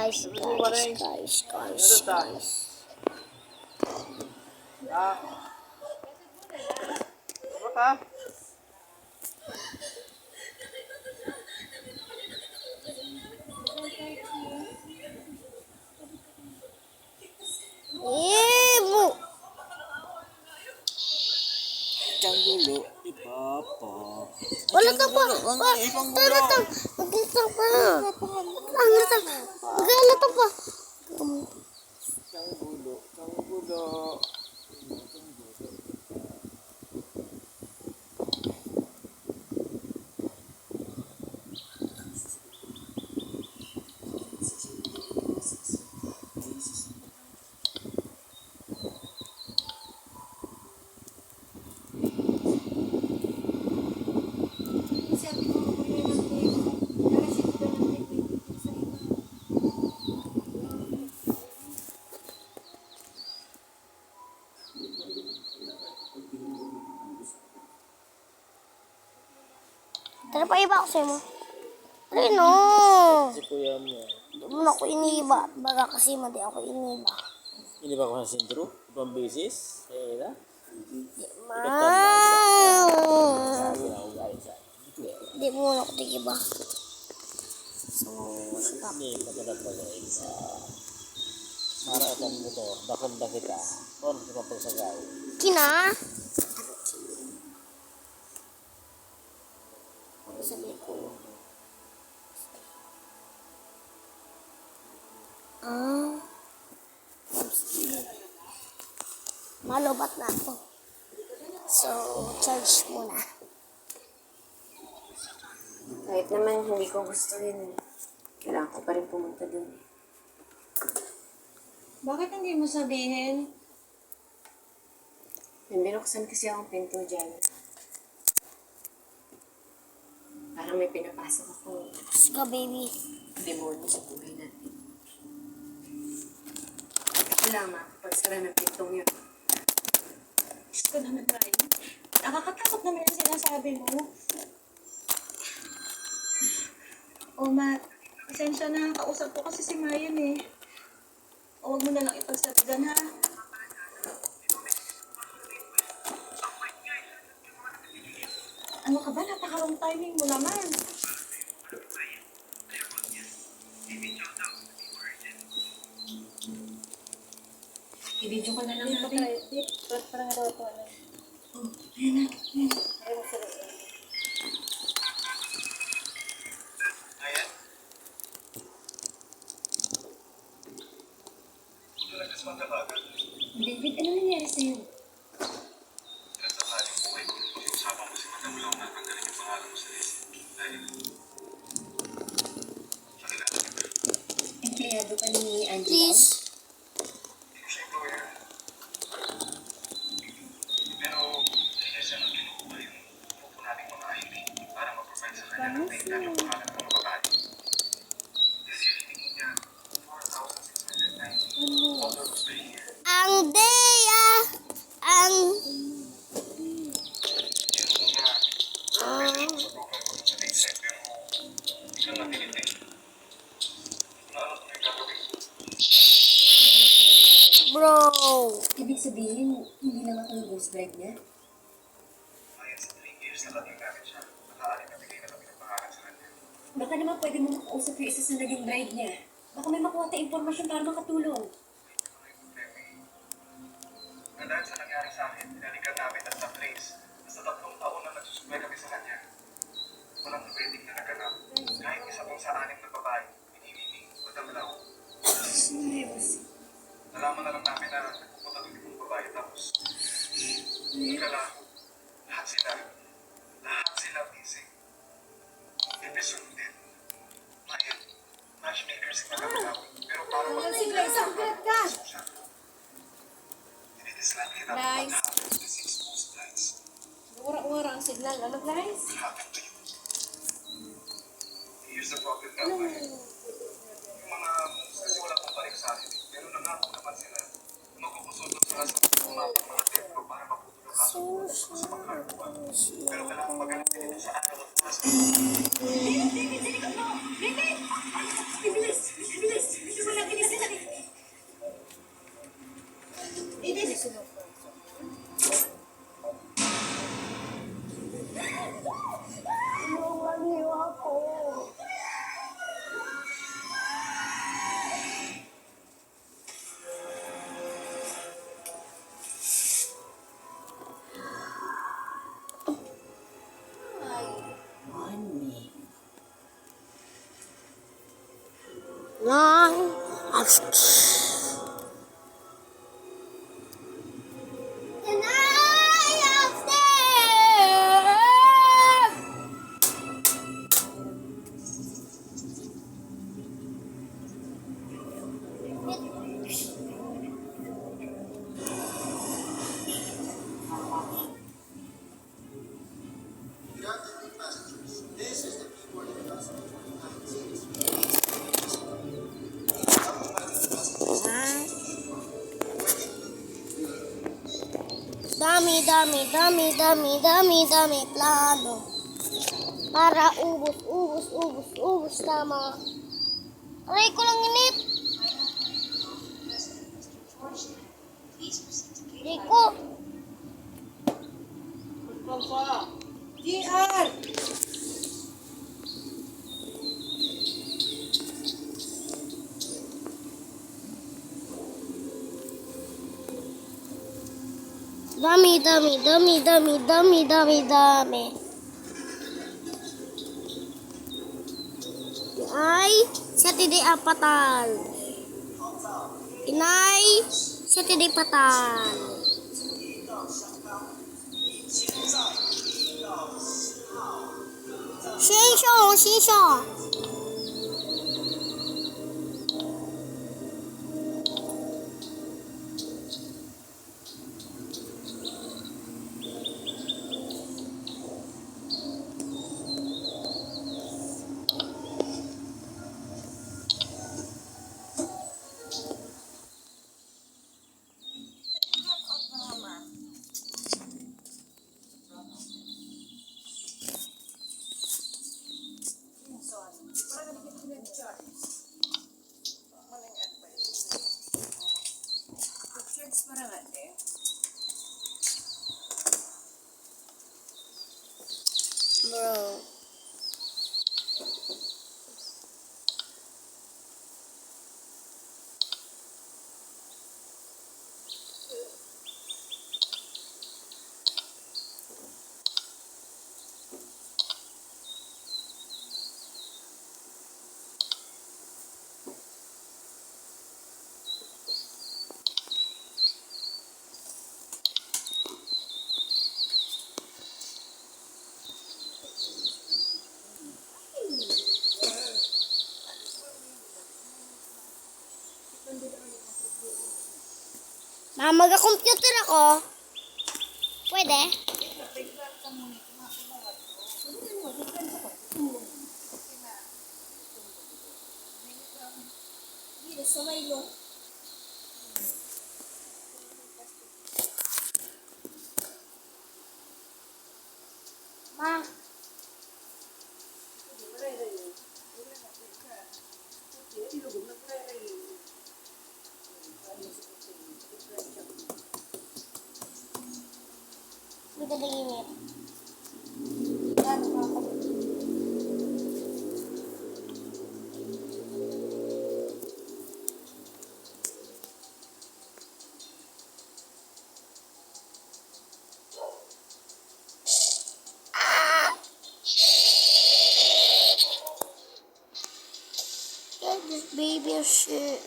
guys. Ibu. Canggulo, di Papa. Wala ka pa. Wala ka. Mag-isang pa. Mag-alata pa. Canggulo, canggulo. Tara pa iba ako sa'yo mo. Ano? Si kuya mo. Di mo na ako iniba. Baga kasi madi ako iniba. Ini ba ko sa sentro? Ibang beses? Kaya Di mo na ako tigiba. So, ini pagkadat pa guys. Mara atang motor. Dakon da kita. Kon kita pagsagay. Kina? Ano sabi ko? Malubat na ako. So, charge muna. Kahit naman hindi ko gusto yun, kailangan ko pa rin pumunta dun. Bakit hindi mo sabihin? May binuksan kasi akong pinto dyan. Parang may pinapasok akong Sige, baby. demonyo sa buhay natin. At ako lang makapagsara ng pintong yun. Diyos ko naman, Ryan. Nakakatakot naman yung sinasabi mo. O, pasensya na. Kausap ko kasi si Mayan eh. O, huwag mo na lang ipagsabigan, ha? Ano ka ba? Napaka-wrong timing mo naman. I-video ko na lang natin. Parang daw ito, ano. Oh, ayan na. David, ano nangyari sa'yo? Empleyado ka ni Angela? Please. Ang Dea. Ang... Bro. Ibig sabihin, hindi naman ako yung ghost bride niya? Baka naman pwede mo makausap yung isa sa naging bride niya. Baka may makuha tayong impormasyon para makatulong. Dahil sa nangyari sa akin, pinalikan namin at na-trace. Basta 3 taon na nagsusupply kami sa kanya. Walang wedding na naganap. Kahit isa pong sa 6 na babae, pinimiming, madamlaw. Nalaman na lang namin na nagpupunta doon yung babae tapos ikala, lahat sila busy. Episode din. Mayan, matchmaker si Madamlaw. Pero para Isang grad ka! Dislike kita Guys. what happens to 6 most nights. Ura-ura ang signal. Ano, guys? Will happen to you. Here's the problem daw ngayon. Yung mga moves kasi wala pong balik sa akin. Pero nangako naman sila. Magkukusudot sila sa mga templo para maputo yung kaso sa magkagawa. Pero kailangan magaling nila sa araw at oras. Bilis! Bilis! Nang And I upstairs. Dami plano. Para ubus tama. Aray ko lang inip. Rico. GR! Dami. Ay, siya tiday apatan. Inay, siya tiday patan. Shisho. Bro. Maga-computer ako. Pwede? Ma. Kita init. Get this baby shit.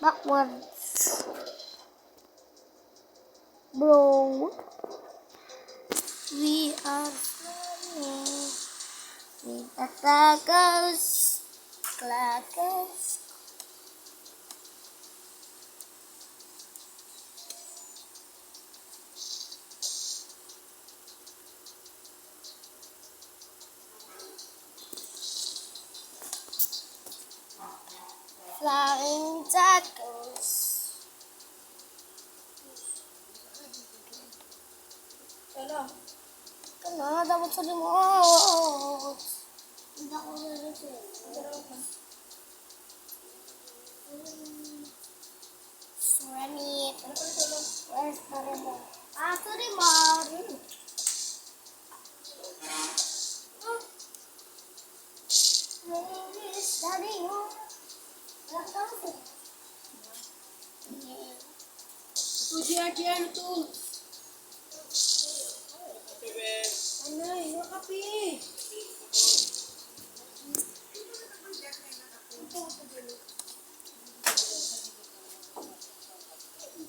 Backwards. Bro, we are flying with the clackers. Flying tacos. Kana, dapat sa remote. Hindi ako na-reset. Remote. Where's the remote? Sa remote. Where is the remote? Wala ka ako. GR to. Ano?